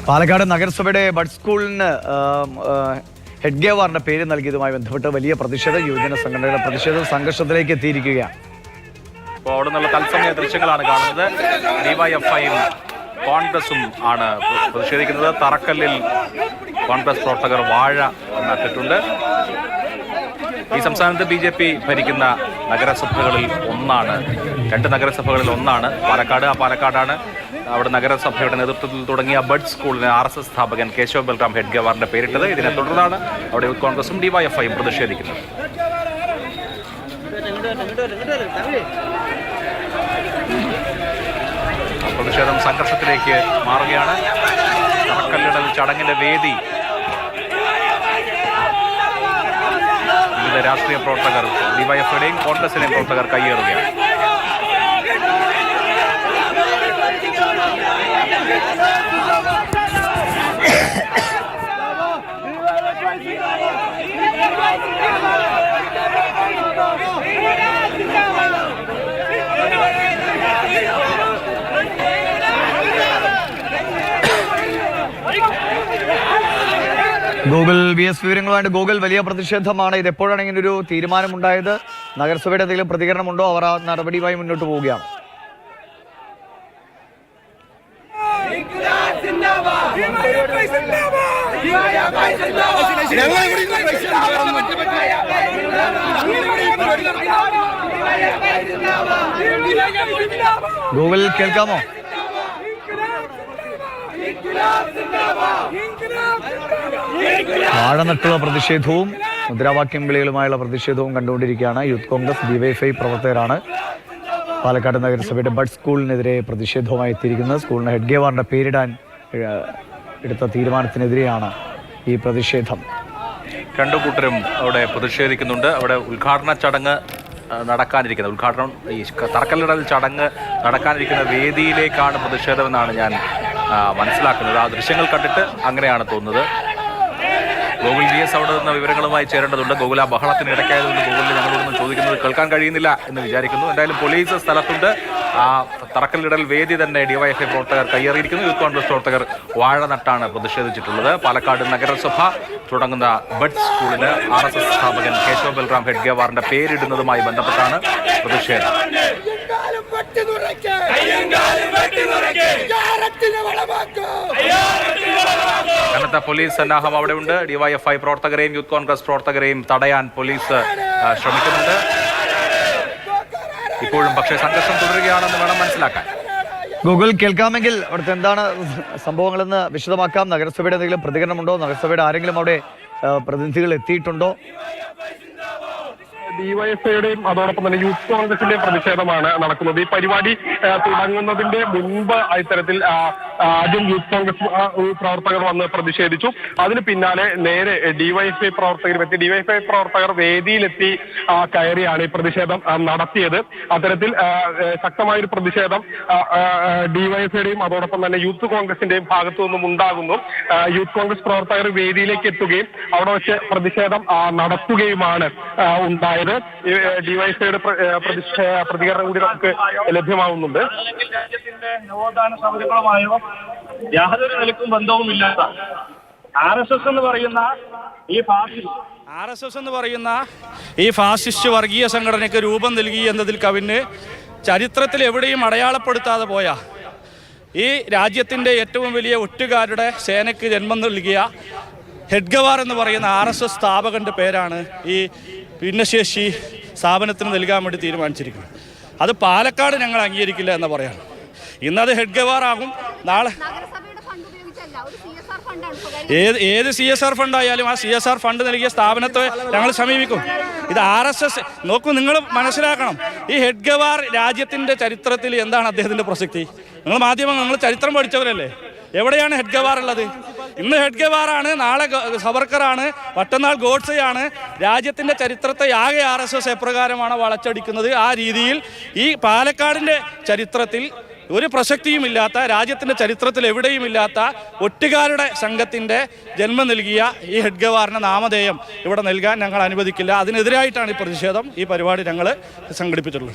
പാലക്കാട് നഗരസഭയുടെ ബഡ് സ്കൂളിന് ഹെഡ്ഗേവാറിന്റെ പേര് നൽകിയതുമായി ബന്ധപ്പെട്ട് വലിയ പ്രതിഷേധം യുവജന സംഘടനകളുടെ പ്രതിഷേധം സംഘർഷത്തിലേക്ക് എത്തിയിരിക്കുകയാണ്. അപ്പോൾ അവിടെ നിന്നുള്ള തത്സമയ ദൃശ്യങ്ങളാണ് കാണുന്നത്. ഡിവൈഎഫ്ഐയും കോൺഗ്രസും ആണ് പ്രതിഷേധിക്കുന്നത്. തറക്കല്ലിൽ കോൺഗ്രസ് പ്രവർത്തകർ വാഴ നട്ടിട്ടുണ്ട്. ഈ സംസ്ഥാനത്ത് BJP ഭരിക്കുന്ന നഗരസഭകളിൽ ഒന്നാണ്, 2 നഗരസഭകളിൽ ഒന്നാണ് പാലക്കാട്. ആ പാലക്കാടാണ് അവിടെ നഗരസഭയുടെ നേതൃത്വത്തിൽ തുടങ്ങിയ ബഡ് സ്കൂളിന് RSS സ്ഥാപകൻ കേശവ് ബൽറാം ഹെഡ്ഗേവാറിന്റെ പേരിട്ടത്. ഇതിനെ തുടർന്നാണ് അവിടെ യൂത്ത് കോൺഗ്രസും ഡിവൈഎഫ്ഐയും പ്രതിഷേധിക്കുന്നത്. പ്രതിഷേധം സംഘർഷത്തിലേക്ക് മാറുകയാണ്. തറക്കല്ലിടൽ ചടങ്ങിന്റെ വേദി വിവിധ രാഷ്ട്രീയ പ്രവർത്തകർ, ഡിവൈഎഫ്ഐയുടെയും കോൺഗ്രസിന്റെയും പ്രവർത്തകർ കയ്യേറുകയാണ്. ഗൂഗിൾ VS വിവരങ്ങളുമായിട്ട് ഗൂഗിൾ വലിയ പ്രതിഷേധമാണ്. ഇത് എപ്പോഴാണ് ഇങ്ങനെ ഒരു തീരുമാനമുണ്ടായത്? നഗരസഭയുടെ എന്തെങ്കിലും പ്രതികരണമുണ്ടോ? അവർ ആ നടപടിയുമായി മുന്നോട്ട് പോവുകയാണ്. ഗൂഗിൾ കേൾക്കാമോ? വാഴ നട്ടുള്ള പ്രതിഷേധവും മുദ്രാവാക്യം വിളികളുമായുള്ള പ്രതിഷേധവും കണ്ടുകൊണ്ടിരിക്കുകയാണ്. യൂത്ത് കോൺഗ്രസ് ഡിവൈഎഫ്ഐ പ്രവർത്തകരാണ് പാലക്കാട് നഗരസഭയുടെ ബഡ് സ്കൂളിനെതിരെ പ്രതിഷേധവുമായി എത്തിയിരിക്കുന്നത്. സ്കൂളിന് ഹെഡ്ഗേവാറിന്റെ പേരിടാൻ എടുത്ത തീരുമാനത്തിനെതിരെയാണ് ഈ പ്രതിഷേധം. 2 കൂട്ടരും അവിടെ പ്രതിഷേധിക്കുന്നുണ്ട്. അവിടെ ഉദ്ഘാടന ചടങ്ങ് നടക്കാനിരിക്കുന്നത്, ഈ തറക്കല്ലിടൽ ചടങ്ങ് നടക്കാനിരിക്കുന്ന വേദിയിലേക്കാണ് പ്രതിഷേധമെന്നാണ് ഞാൻ മനസ്സിലാക്കുന്നത്. ആ ദൃശ്യങ്ങൾ കണ്ടിട്ട് അങ്ങനെയാണ് തോന്നുന്നത്. ഗൂഗിൾ VS അവിടെ നിന്ന് വിവരങ്ങളുമായി ചേരേണ്ടതുണ്ട്. ഗൂഗിൾ ആ ബഹളത്തിന് ഇടയ്ക്കായതുകൊണ്ട് ഗൂഗിളിൽ ഞങ്ങളോടൊന്നും ചോദിക്കുന്നത് കേൾക്കാൻ കഴിയുന്നില്ല എന്ന് വിചാരിക്കുന്നു. എന്തായാലും പോലീസ് സ്ഥലത്തുണ്ട്. ആ തറക്കല്ലിടൽ വേദി തന്നെ ഡിവൈഎഫ്ഐ പ്രവർത്തകർ കയ്യേറിയിരിക്കുന്നു. യൂത്ത് കോൺഗ്രസ് പ്രവർത്തകർ വാഴ നട്ടാണ് പ്രതിഷേധിച്ചിട്ടുള്ളത്. പാലക്കാട് നഗരസഭ തുടങ്ങുന്ന ബഡ് സ്കൂളിന് RSS സ്ഥാപകൻ കേശവ് ബൽറാം ഹെഡ്ഗേവാറിന്റെ പേരിടുന്നതുമായി ബന്ധപ്പെട്ടാണ് പ്രതിഷേധം. കനത്ത പോലീസ് സന്നാഹം അവിടെ ഉണ്ട്. ഡിവൈഎഫ്ഐ പ്രവർത്തകരെയും യൂത്ത് കോൺഗ്രസ് പ്രവർത്തകരെയും തടയാൻ പോലീസ് ശ്രമിക്കുന്നുണ്ട്. ഇപ്പോഴും പക്ഷേ സംഘർഷം തുടരുകയാണെന്ന് വേണം മനസ്സിലാക്കാൻ. ഗൂഗിൾ കേൾക്കാമെങ്കിൽ അവിടുത്തെ എന്താണ് സംഭവങ്ങളെന്ന് വിശദമാക്കാം. നഗരസഭയുടെ എന്തെങ്കിലും പ്രതികരണമുണ്ടോ? നഗരസഭയുടെ ആരെങ്കിലും അവിടെ പ്രതിനിധികൾ എത്തിയിട്ടുണ്ടോ? ഡിവൈഎഫ്ഐയുടെയും അതോടൊപ്പം തന്നെ യൂത്ത് കോൺഗ്രസിന്റെയും പ്രതിഷേധമാണ് നടക്കുന്നത്. ഈ പരിപാടി തുടങ്ങുന്നതിന്റെ മുൻപ് ഇത്തരത്തിൽ ആദ്യം യൂത്ത് കോൺഗ്രസ് പ്രവർത്തകർ വന്ന് പ്രതിഷേധിച്ചു. അതിന് പിന്നാലെ നേരെ ഡിവൈഎഫ്ഐ പ്രവർത്തകരും എത്തി. ഡിവൈഎഫ്ഐ പ്രവർത്തകർ വേദിയിലെത്തി കയറിയാണ് ഈ പ്രതിഷേധം നടത്തിയത്. അത്തരത്തിൽ ശക്തമായൊരു പ്രതിഷേധം ഡിവൈഎഫ്ഐയുടെയും അതോടൊപ്പം തന്നെ യൂത്ത് കോൺഗ്രസിന്റെയും ഭാഗത്തു നിന്നും ഉണ്ടാകുന്നു. യൂത്ത് കോൺഗ്രസ് പ്രവർത്തകർ വേദിയിലേക്ക് എത്തുകയും അവിടെ വെച്ച് പ്രതിഷേധം നടത്തുകയുമാണ് ഉണ്ടായത്. ഡിവൈഎഫ്ഐയുടെ പ്രതികരണം കൂടി നമുക്ക് ലഭ്യമാവുന്നുണ്ട്. നവോത്ഥാന സമിതികളുമായോ യാതൊരു നിലക്കും ബന്ധവുമില്ലാത്ത RSS എന്ന് പറയുന്ന ഈ ഫാസിസ്റ്റ് വർഗീയ സംഘടനയ്ക്ക് രൂപം നൽകി എന്നതിൽ കവിഞ്ഞ് ചരിത്രത്തിൽ എവിടെയും അടയാളപ്പെടുത്താതെ പോയ ഈ രാജ്യത്തിൻ്റെ ഏറ്റവും വലിയ ഒറ്റുകാരുടെ സേനയ്ക്ക് ജന്മം നൽകിയ ഹെഡ്ഗേവാർ എന്ന് പറയുന്ന RSS സ്ഥാപകന്റെ പേരാണ് ഈ ഭിന്നശേഷി സ്ഥാപനത്തിന് നൽകാൻ വേണ്ടി തീരുമാനിച്ചിരിക്കുന്നത്. അത് പാലക്കാട് ഞങ്ങൾ അംഗീകരിക്കില്ല എന്ന് പറയാണ്. ഇന്നത് ഹെഡ്ഗേവാർ ആകും, നാളെ ഏത് CSR ഫണ്ടായാലും ആ CSR ഫണ്ട് നൽകിയ സ്ഥാപനത്തെ ഞങ്ങൾ സമീപിക്കും. ഇത് RSS നോക്കൂ, നിങ്ങൾ മനസ്സിലാക്കണം. ഈ ഹെഡ്ഗേവാർ രാജ്യത്തിൻ്റെ ചരിത്രത്തിൽ എന്താണ് അദ്ദേഹത്തിൻ്റെ പ്രസക്തി? നിങ്ങൾ ചരിത്രം പഠിച്ചവരല്ലേ? എവിടെയാണ് ഹെഡ്ഗേവാർ ഉള്ളത്? ഇന്ന് ഹെഡ്ഗേവാറാണ്, നാളെ സവർക്കറാണ്, മറ്റന്നാൾ ഗോഡ്സെയാണ്. രാജ്യത്തിൻ്റെ ചരിത്രത്തെ ആകെ RSS എപ്രകാരമാണ് വളച്ചടിക്കുന്നത്? ആ രീതിയിൽ ഈ പാലക്കാടിൻ്റെ ചരിത്രത്തിൽ ഒരു പ്രസക്തിയുമില്ലാത്ത, രാജ്യത്തിൻ്റെ ചരിത്രത്തിൽ എവിടെയുമില്ലാത്ത ഒറ്റുകാരുടെ സംഘത്തിൻ്റെ ജന്മം നൽകിയ ഈ ഹെഡ്ഗേവാറിന് നാമധേയം ഇവിടെ നൽകാൻ ഞങ്ങൾ അനുവദിക്കില്ല. അതിനെതിരായിട്ടാണ് ഈ പ്രതിഷേധം, ഈ പരിപാടി ഞങ്ങൾ സംഘടിപ്പിച്ചിട്ടുള്ളത്.